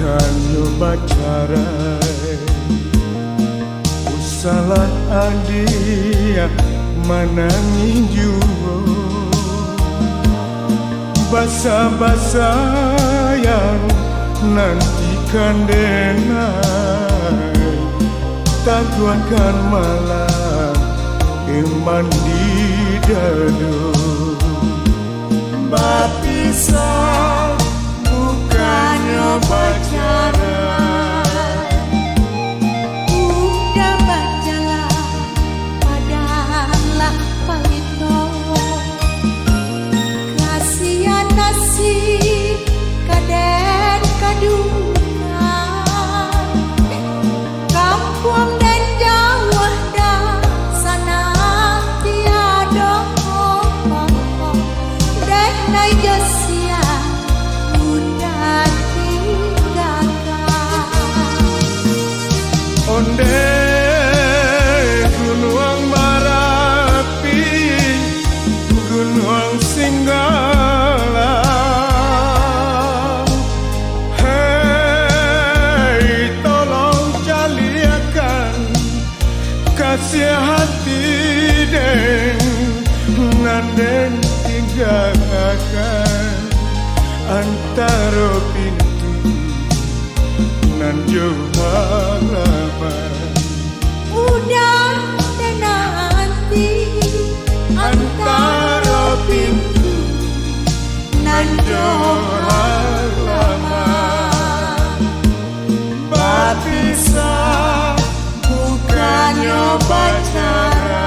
bukan nyoba cara. Salah adia manangin juo basa-basa yang nantikan denai taguakan malam iman di dadu bapisah bukan nyoba cara. Kaden kadunga kampung dan jauh dah sana tiada dan nai josia bunda tinggalkan onde gunung Marapi gunung Singgala kasih hati den nanden tinggalkan antara pintu nan jauh halaman udah dan nanti antara pintu nan jauh halaman bapisah bukan nyoba cara.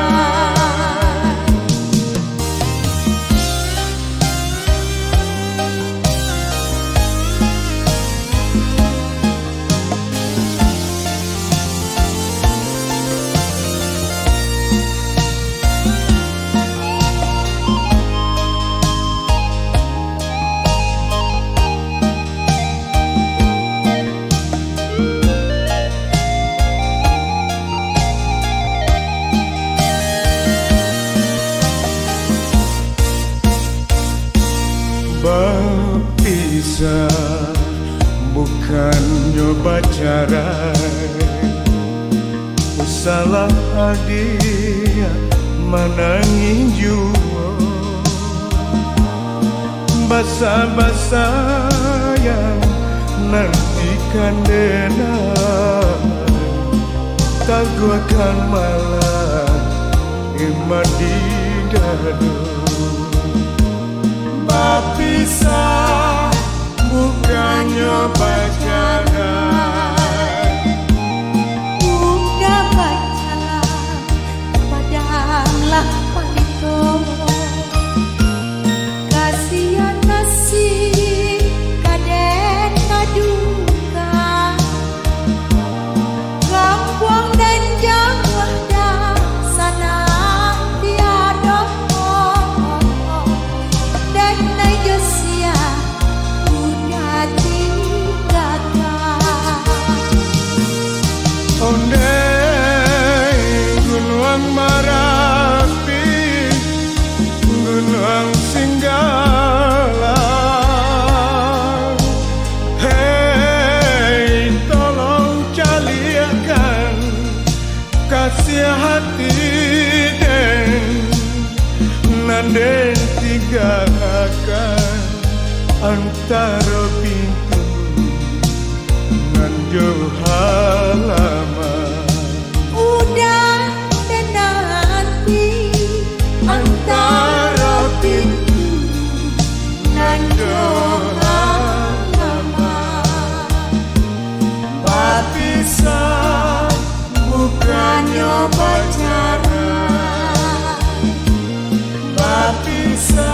Berpisah bukan nyoba cara. Salah adia manangin juo basa-basa yang nantikan denai taguakan malam iman di dadu bapisah bukan nyoba cara. udah bacalah padanglah palito kasihan nasib kaden kaduka kampung dan jauh dah sana tiada dan nai josia udah tinggalkan onde gunung Marapi gunung Singgala hei tolong caliakan kasih hati den nanden tinggalkan antara pintu nan jauh halaman udah dan nanti antara pintu nan jauh halaman bapisah bukan nyoba cara bapisah